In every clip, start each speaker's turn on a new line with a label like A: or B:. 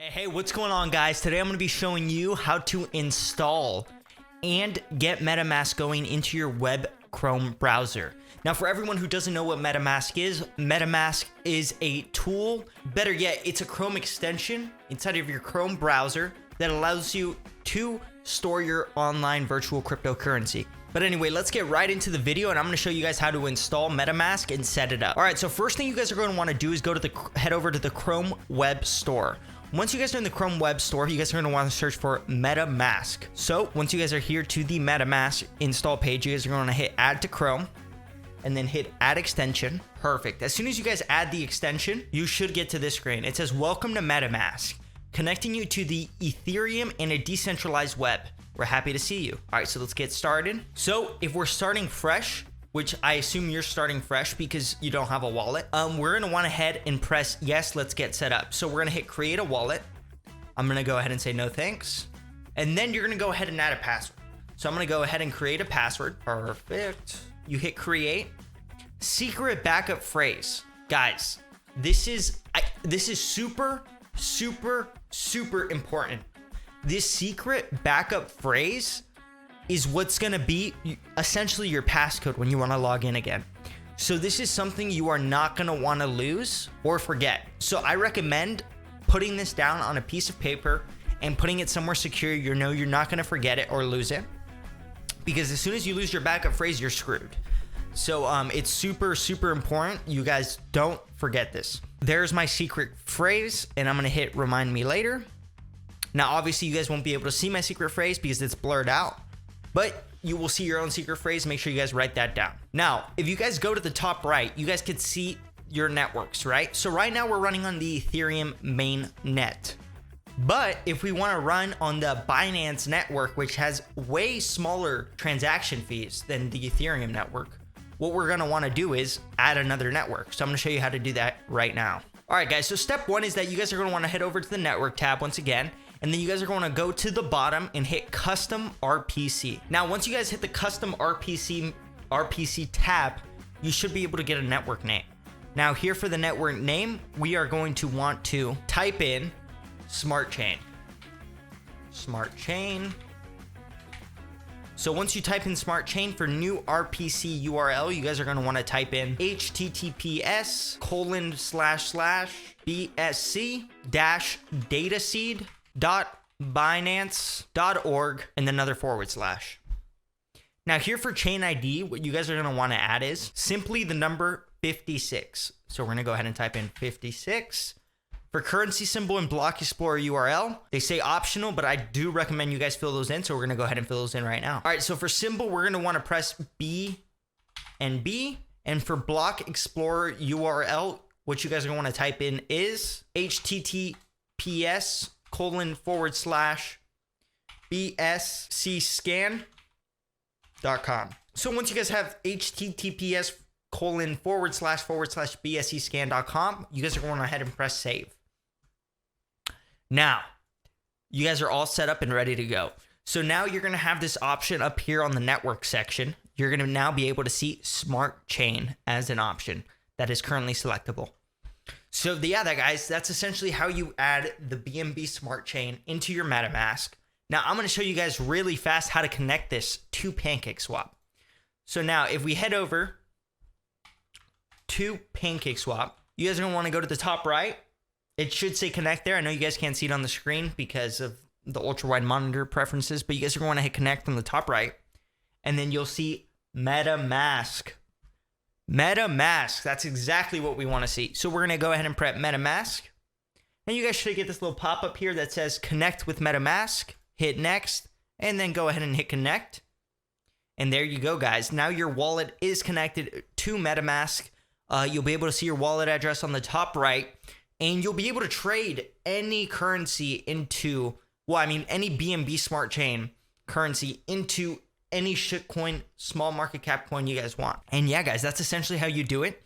A: Hey, what's going on, guys? Today I'm going to be showing you how to install and get MetaMask going into your web Chrome browser. Now, for everyone who doesn't know what MetaMask is a tool. Better yet, it's a Chrome extension inside of your Chrome browser that allows you to store your online virtual cryptocurrency. But anyway, let's get right into the video, and I'm going to show you guys how to install MetaMask and set it up. All right, so first thing you guys are going to want to do is head over to the Chrome Web Store. Once you guys are in the Chrome Web Store, you guys are going to want to search for MetaMask. So once you guys are here to the MetaMask install page, you guys are going to hit Add to Chrome and then hit Add Extension. Perfect. As soon as you guys add the extension, you should get to this screen. It says, Welcome to MetaMask, connecting you to the Ethereum and a decentralized web. We're happy to see you. All right, so let's get started. So if we're starting fresh, which I assume you're starting fresh because you don't have a wallet, we're gonna wanna head and press yes, let's get set up. So we're gonna hit create a wallet. I'm gonna go ahead and say no thanks. And then you're gonna go ahead and add a password. So I'm gonna go ahead and create a password. Perfect. You hit create. Secret backup phrase. Guys, this is super important. This secret backup phrase is what's gonna be essentially your passcode when you wanna log in again. So this is something you are not gonna wanna lose or forget. So I recommend putting this down on a piece of paper and putting it somewhere secure. You know you're not gonna forget it or lose it, because as soon as you lose your backup phrase, you're screwed. So it's super important. You guys don't forget this. There's my secret phrase, and I'm gonna hit remind me later. Now, obviously you guys won't be able to see my secret phrase because it's blurred out, but you will see your own secret phrase. Make sure you guys write that down. Now, if you guys go to the top right, you guys can see your networks, right? So right now we're running on the Ethereum main net. But if we want to run on the Binance network, which has way smaller transaction fees than the Ethereum network, what we're going to want to do is add another network. So I'm going to show you how to do that right now. All right, guys. So step one is that you guys are going to want to head over to the network tab once again. And then you guys are going to go to the bottom and hit custom RPC. Now, once you guys hit the custom RPC tab, you should be able to get a network name. Now, here for the network name, we are going to want to type in Smart Chain. Smart Chain. So once you type in Smart Chain for new RPC URL, you guys are going to want to type in https://bsc-dataseed.binance.org and then another /. Now here for chain ID, what you guys are going to want to add is simply the number 56. So we're going to go ahead and type in 56. For currency symbol and block explorer URL, they say optional, but I do recommend you guys fill those in. So we're going to go ahead and fill those in right now. All right, so for symbol, we're going to want to press B and B. And for block explorer URL, what you guys are going to want to type in is https://bscscan.com. So once you guys have https://bscscan.com, you guys are going ahead and press save. Now, you guys are all set up and ready to go. So now you're going to have this option up here on the network section. You're going to now be able to see Smart Chain as an option that is currently selectable. So guys, that's essentially how you add the BNB Smart Chain into your MetaMask. Now I'm going to show you guys really fast how to connect this to PancakeSwap. So now if we head over to PancakeSwap, you guys are going to want to go to the top right. It should say connect there. I know you guys can't see it on the screen because of the ultra wide monitor preferences, but you guys are going to want to hit connect on the top right, and then you'll see MetaMask. MetaMask, that's exactly what we want to see. So we're going to go ahead and prep MetaMask. And you guys should get this little pop-up here that says connect with MetaMask. Hit next, and then go ahead and hit connect. And there you go, guys. Now your wallet is connected to MetaMask. You'll be able to see your wallet address on the top right, and you'll be able to trade any currency into, any BNB Smart Chain currency into any shitcoin, small market cap coin you guys want. And yeah, guys, that's essentially how you do it.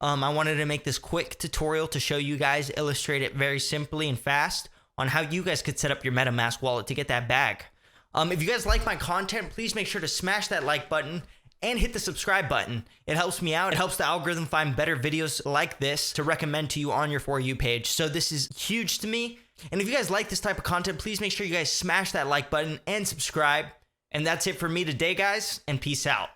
A: I wanted to make this quick tutorial to show you guys, illustrate it very simply and fast on how you guys could set up your MetaMask wallet to get that bag. If you guys like my content, please make sure to smash that like button and hit the subscribe button. It helps me out. It helps the algorithm find better videos like this to recommend to you on your For You page. So this is huge to me. And if you guys like this type of content, please make sure you guys smash that like button and subscribe. And that's it for me today, guys, and peace out.